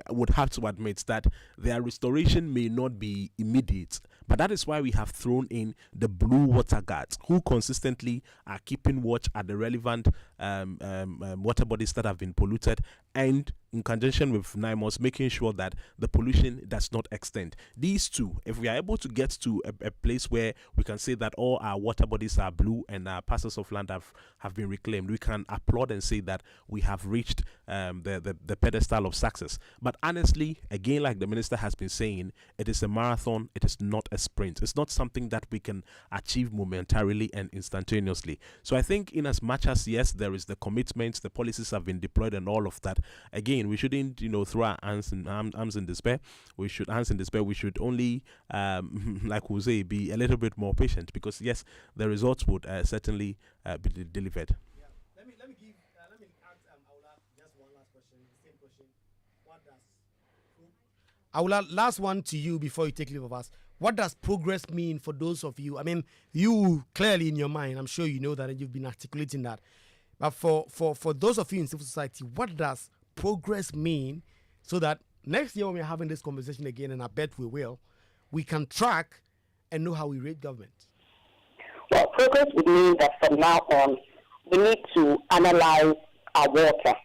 P: would have to admit that their restoration may not be immediate, but that is why we have thrown in the blue water guards, who consistently are keeping watch at the relevant water bodies that have been polluted, and in conjunction with NIMOS, making sure that the pollution does not extend. These two, if we are able to get to a place where we can say that all our water bodies are blue and our parcels of land have been reclaimed, we can applaud and say that we have reached the pedestal of success. But honestly, again, like the minister has been saying, it is a marathon, it is not a sprint. It's not something that we can achieve momentarily and instantaneously. So I think in as much as, yes, there is the commitment, the policies have been deployed and all of that, again, we shouldn't, throw our arms in despair. We should only, like we say, be a little bit more patient, because yes, the results would certainly be delivered.
C: Yeah. Let me ask Aula just one last question. The same question. Aula, last one to you before you take leave of us. What does progress mean for those of you? I mean, you clearly in your mind, I'm sure you know that and you've been articulating that. But for those of you in civil society, what does progress mean, so that next year when we're having this conversation again, and I bet we will, we can track and know how we rate government?
S: Well, progress would mean that from now on, we need to analyze our water,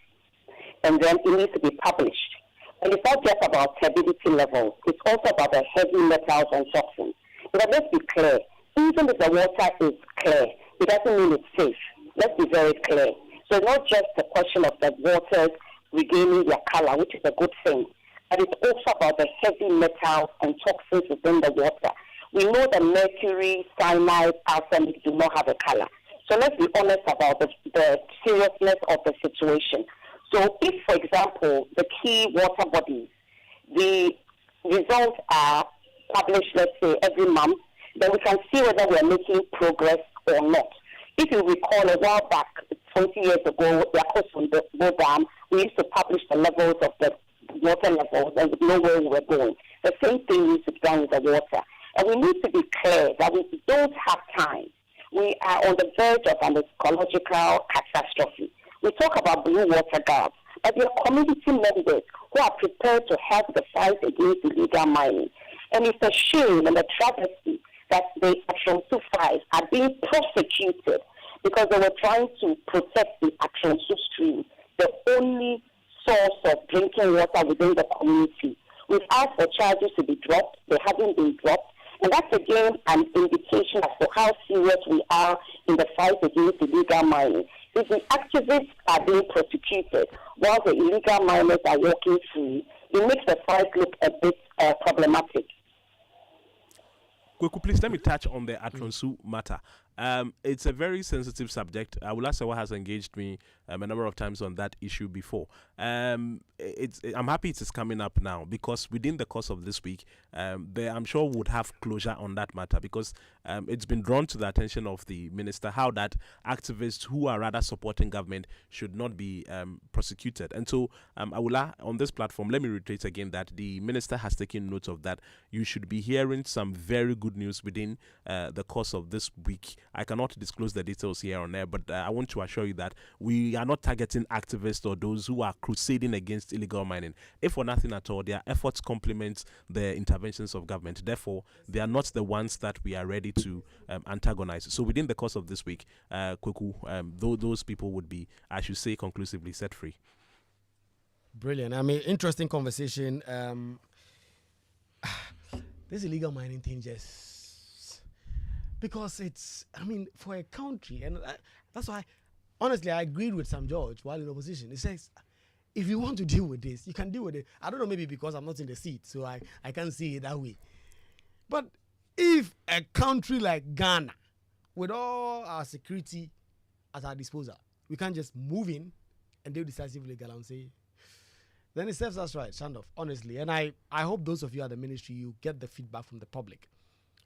S: and then it needs to be published. And it's not just about turbidity levels, it's also about the heavy metals and toxins. But let's be clear, even if the water is clear, it doesn't mean it's safe. Let's be very clear. So it's not just the question of the waters regaining their color, which is a good thing, but it's also about the heavy metals and toxins within the water. We know that mercury, cyanide, arsenic do not have a color. So let's be honest about the seriousness of the situation. So if, for example, the key water bodies, the results are published, let's say, every month, then we can see whether we are making progress or not. If you recall, a while back, 20 years ago, the Akosombo Dam we used to publish the levels of the water levels and we know where we were going. The same thing needs to be done with the water. And we need to be clear that we don't have time. We are on the verge of an ecological catastrophe. We talk about blue water guards, but there are community members who are prepared to help the fight against illegal mining. And it's a shame and a travesty that the Action 25 are being prosecuted because they were trying to protect the Action 2 stream, the only source of drinking water within the community. We've asked for charges to be dropped. They haven't been dropped. And that's again an indication as to how serious we are in the fight against illegal mining. If the activists are being prosecuted while the illegal miners are walking free, it makes the fight look a bit problematic.
P: Kwaku, please let me touch on the Atronsu matter. It's a very sensitive subject. I will ask what has engaged me a number of times on that issue before. I'm happy it is coming up now because within the course of this week, I'm sure would have closure on that matter because it's been drawn to the attention of the minister how that activists who are rather supporting government should not be prosecuted. And so I will on this platform, let me reiterate again that the minister has taken note of that. You should be hearing some very good news within the course of this week. I cannot disclose the details here on air, but I want to assure you that we are not targeting activists or those who are crusading against illegal mining. If for nothing at all, their efforts complement the interventions of government. Therefore, they are not the ones that we are ready to antagonize. So within the course of this week, Kwaku, those people would be, I should say, conclusively set free.
C: Brilliant. I mean, interesting conversation. This illegal mining thing just... Because it's, I mean, for a country, and that's why, honestly, I agreed with Sam George while in opposition. He says, if you want to deal with this, you can deal with it. I don't know, maybe because I'm not in the seat, so I can't see it that way. But if a country like Ghana, with all our security at our disposal, we can't just move in and deal decisively, Galamsey, then it serves us right, Shandoff, honestly. And I hope those of you at the ministry, you get the feedback from the public.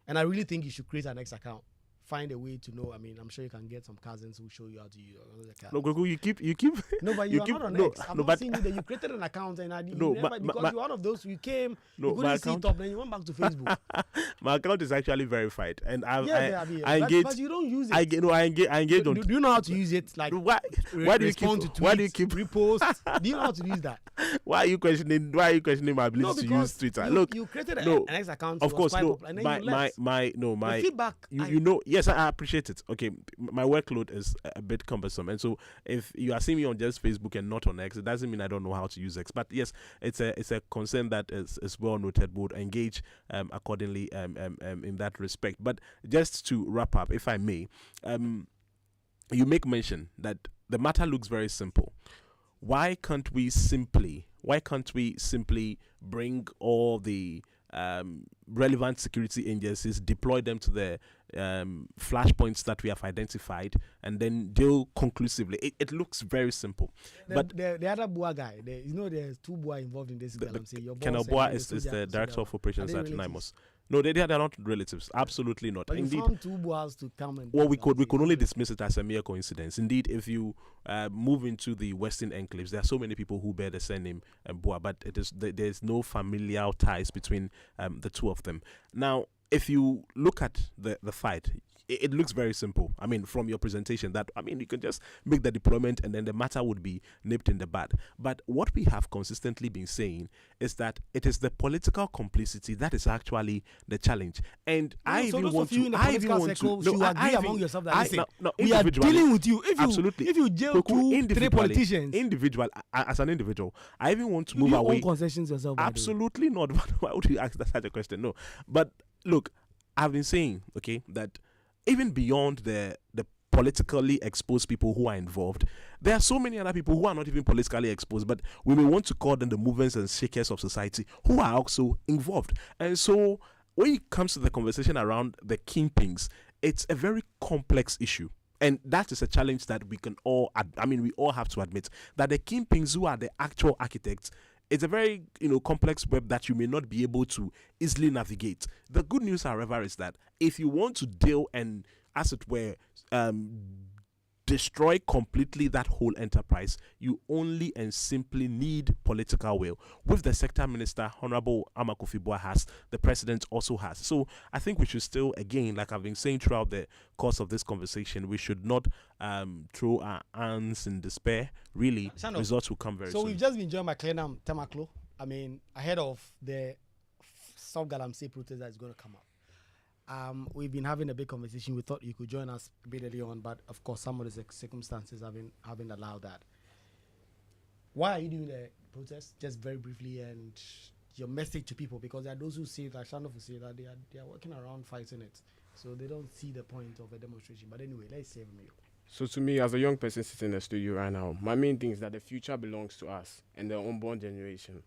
C: And I really think you should create an X account. Find a way to know. I mean, I'm sure you can get some cousins who show you how to use the account.
P: No, Kwaku, you keep.
C: No, but you are not on X. I'm not seeing you that you created an account and because you're one of those. You came, you couldn't see it up, then you went back to Facebook.
P: My account is actually verified, and I
C: engage. But you don't use it.
P: I engage on.
C: Do you know how to use it? Like
P: why do you keep? Why do you keep
C: repost? Do you know how to use that?
P: Why are you questioning my ability to use Twitter?
C: Look, you created an X account.
P: Of course, no.
C: My feedback.
P: You know, yes, I appreciate it. Okay, my workload is a bit cumbersome, and so if you are seeing me on just Facebook and not on X, it doesn't mean I don't know how to use X. But yes, it's a concern that is well noted. Would engage accordingly in that respect. But just to wrap up, if I may, you make mention that the matter looks very simple. Why can't we simply bring all the relevant security agencies, deploy them to the flashpoints that we have identified, and then deal conclusively? It looks very simple. But
C: the other Bua guy, there's two Bua involved in this.
P: Colonel Bua is the director of operations at NIMOS. No, they are not relatives. Absolutely not.
C: But
P: indeed,
C: you found two Buas to come and...
P: Well, we could only dismiss it as a mere coincidence. Indeed, if you move into the Western enclaves, there are so many people who bear the surname Bua, but there's no familial ties between the two of them. Now, if you look at the fight, it looks very simple. I mean, from your presentation, you can just make the deployment and then the matter would be nipped in the bud. But what we have consistently been saying is that it is the political complicity that is actually the challenge. And I agree
C: among yourself that we are dealing with you. If you jail three politicians,
P: as an individual, I even want to move away.
C: You concessions yourself.
P: Absolutely not. Why would you ask such a question? No. But look, I've been saying, okay, that even beyond the politically exposed people who are involved, there are so many other people who are not even politically exposed, but we may want to call them the movers and shakers of society, who are also involved. And so when it comes to the conversation around the kingpins, it's a very complex issue. And that is a challenge that we all have to admit, that the kingpins who are the actual architects, it's a very complex web that you may not be able to easily navigate. The good news, however, is that if you want to deal and, as it were, destroy completely that whole enterprise, you only and simply need political will. With the sector minister, Honorable Amakufibua has, the president also has. So I think we should still, again, like I've been saying throughout the course of this conversation, we should not throw our hands in despair. Really, results will come very soon.
C: So we've just been joined by Clenam Temaklo. I mean, ahead of the South Galamsey protest that is going to come up. We've been having a big conversation. We thought you could join us a bit early on, but of course, some of the circumstances haven't allowed that. Why are you doing the protest? Just very briefly, and your message to people, because there are those who say that, Shannon will say that they are working around fighting it, so they don't see the point of a demonstration. But anyway, let's hear from you.
T: So to me, as a young person sitting in the studio right now, my main thing is that the future belongs to us and the unborn generation.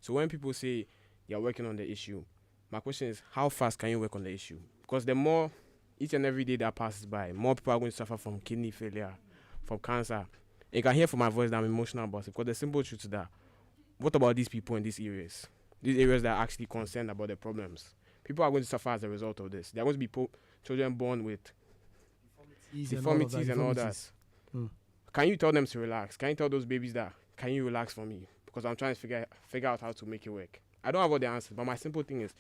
T: So when people say you're working on the issue, my question is, how fast can you work on the issue? Because the more, each and every day that passes by, more people are going to suffer from kidney failure, from cancer. You can hear from my voice that I'm emotional about it, because the simple truth is that, what about these people in these areas? These areas that are actually concerned about the problems. People are going to suffer as a result of this. There are going to be children born with deformities and all that. Can you tell them to relax? Can you tell those babies that, can you relax for me? Because I'm trying to figure out how to make it work. I don't have all the answers, but my simple thing is,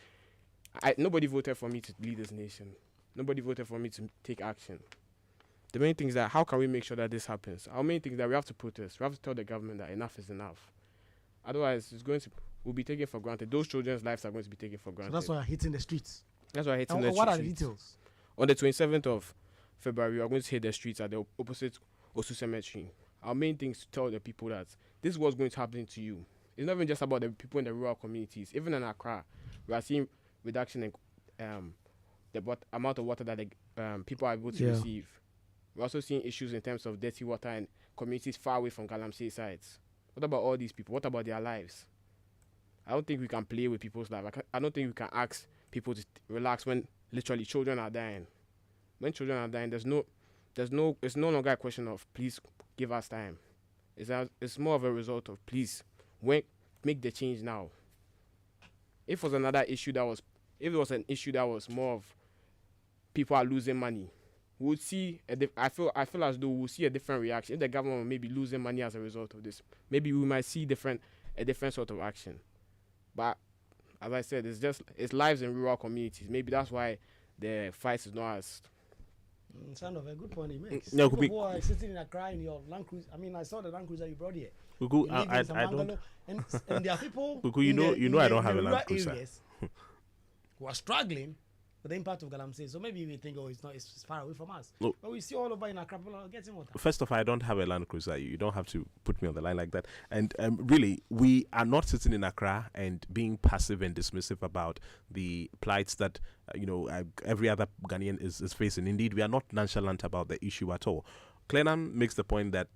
T: nobody voted for me to lead this nation. Nobody voted for me to take action. The main thing is that, how can we make sure that this happens? Our main thing is that we have to protest. We have to tell the government that enough is enough. Otherwise, we'll be taken for granted. Those children's lives are going to be taken for granted.
C: So that's why I'm hitting the streets.
T: That's why I'm hitting the streets.
C: What are the details?
T: On the 27th of February, we are going to hit the streets at the opposite Osu Cemetery. Our main thing is to tell the people that this is what's going to happen to you. It's not even just about the people in the rural communities. Even in Accra, we are seeing reduction in the amount of water that the people are able to receive. We're also seeing issues in terms of dirty water in communities far away from Galamsey sites. What about all these people? What about their lives? I don't think we can play with people's lives. I don't think we can ask people to relax when literally children are dying. When children are dying, it's no longer a question of please give us time. It's more of a result of please make the change now. If it was an issue that was more of people are losing money, we would see I feel as though we'll see a different reaction. If the government may be losing money as a result of this, maybe we might see a different sort of action. But as I said, it's lives in rural communities. Maybe that's why the fight is not as.
C: Sound of a good point he makes.
P: No,
C: people are sitting in Accra in your Land Cruiser. I mean, I saw the Land Cruiser you brought here.
P: I don't.
C: And there are people.
P: I don't have a Land Cruiser.
C: Who are struggling with the impact of Galamsey. So maybe we think, it's far away from us.
P: Look,
C: but we see all over in Accra, people are getting water.
P: First of all, I don't have a Land Cruiser. You don't have to put me on the line like that. And really, we are not sitting in Accra and being passive and dismissive about the plights that every other Ghanaian is facing. Indeed, we are not nonchalant about the issue at all. Clenam makes the point that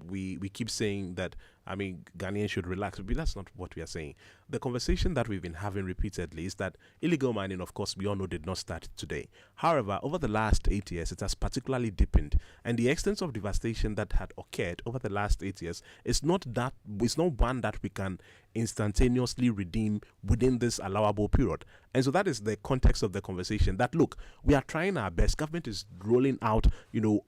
P: we keep saying that, Ghanaians should relax, but that's not what we are saying. The conversation that we've been having repeatedly is that illegal mining, of course, we all know did not start today. However, over the last 8 years, it has particularly deepened, and the extent of devastation that had occurred over the last 8 years is not one that we can instantaneously redeem within this allowable period. And so that is the context of the conversation, that look, we are trying our best. Government is rolling out,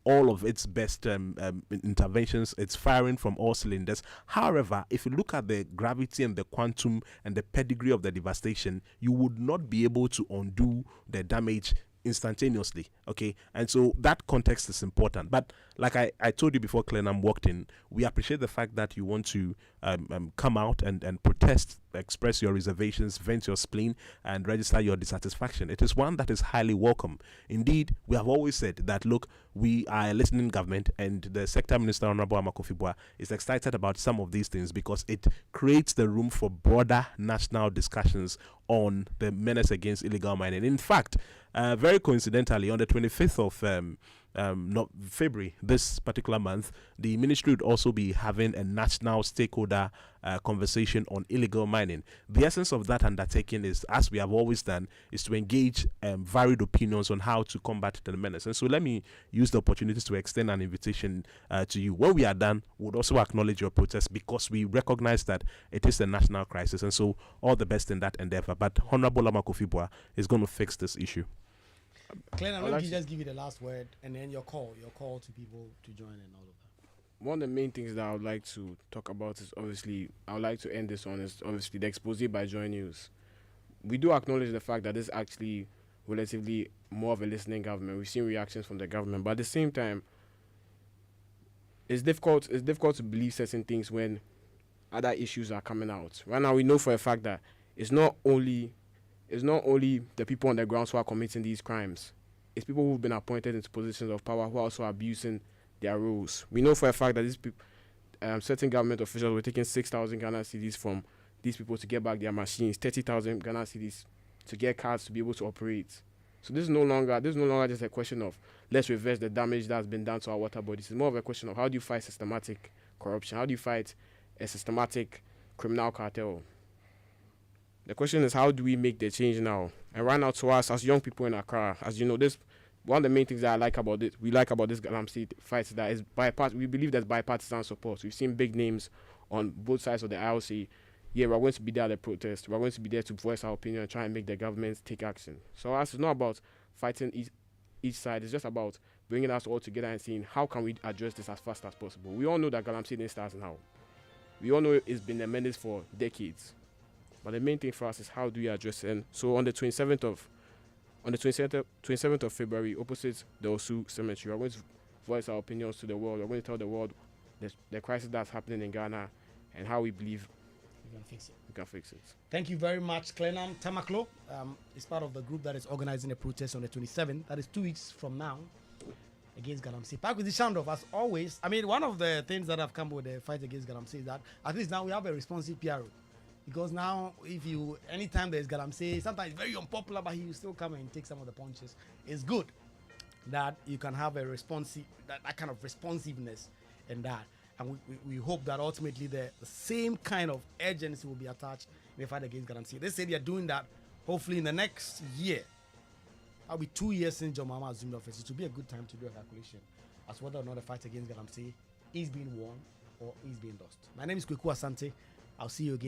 P: all of its best interventions. It's firing from all cylinders. However, if you look at the gravity and the quantum and the pedigree of the devastation, you would not be able to undo the damage instantaneously. Okay, and so that context is important. But like I told you before Clenam walked in, we appreciate the fact that you want to come out and protest, express your reservations, vent your spleen, and register your dissatisfaction. It is one that is highly welcome. Indeed, we have always said that, look, we are a listening government, and the sector minister, Honorable Amakufibua, is excited about some of these things because it creates the room for broader national discussions on the menace against illegal mining. In fact, very coincidentally, on the 25th of February, this particular month, the ministry would also be having a national stakeholder conversation on illegal mining. The essence of that undertaking is, as we have always done, is to engage varied opinions on how to combat the menace. And so let me use the opportunity to extend an invitation to you. When we are done, we would also acknowledge your protest because we recognize that it is a national crisis. And so all the best in that endeavor. But Honorable Amakufibua is going to fix this issue.
C: Clement, let me just give you the last word and then your call to people to join and all of that.
T: One of the main things that I would like to talk about is obviously, I would like to end this on is obviously the expose by JoyNews. We do acknowledge the fact that this is actually relatively more of a listening government. We've seen reactions from the government, but at the same time, it's difficult to believe certain things when other issues are coming out. Right now, we know for a fact that it's not only the people on the ground who are committing these crimes. It's people who've been appointed into positions of power who are also abusing their roles. We know for a fact that these people, certain government officials were taking 6,000 Ghana cedis from these people to get back their machines, 30,000 Ghana cedis to get cards to be able to operate. So this is no longer just a question of let's reverse the damage that's been done to our water bodies. It's more of a question of how do you fight systematic corruption? How do you fight a systematic criminal cartel? The question is, how do we make the change now? And right now, to us, as young people in Accra, as you know, this one of the main things that we like about this Galamsey fight is that we believe there's bipartisan support. We've seen big names on both sides of the aisle say, yeah, we're going to be there at the protest. We're going to be there to voice our opinion and try and make the government take action. So us, it's not about fighting each side. It's just about bringing us all together and seeing how can we address this as fast as possible. We all know that Galamsey didn't start now. We all know it's been a menace for decades. But the main thing for us is how do we address it? And so on the 27th of February, opposite the Osu Cemetery, we're going to voice our opinions to the world. We're going to tell the world the crisis that's happening in Ghana and how we believe
C: we can fix it.
T: it.
C: Thank you very much, Clenam Tamaklo. Is part of the group that is organizing a protest on the 27th. That is 2 weeks from now against Galamsey. Back with the sound of, as always. I mean, one of the things that have come with the fight against Galamsey is that at least now we have a responsive PRO. Because now, anytime there's Galamsey, sometimes it's very unpopular, but he will still come and take some of the punches. It's good that you can have a that kind of responsiveness in that. And we hope that ultimately the same kind of urgency will be attached in the fight against Galamsey. They say they are doing that hopefully in the next year. That'll be 2 years since John Mahama assumed office. It will be a good time to do a calculation as whether or not the fight against Galamsey is being won or is being lost. My name is Kwaku Asante. I'll see you again.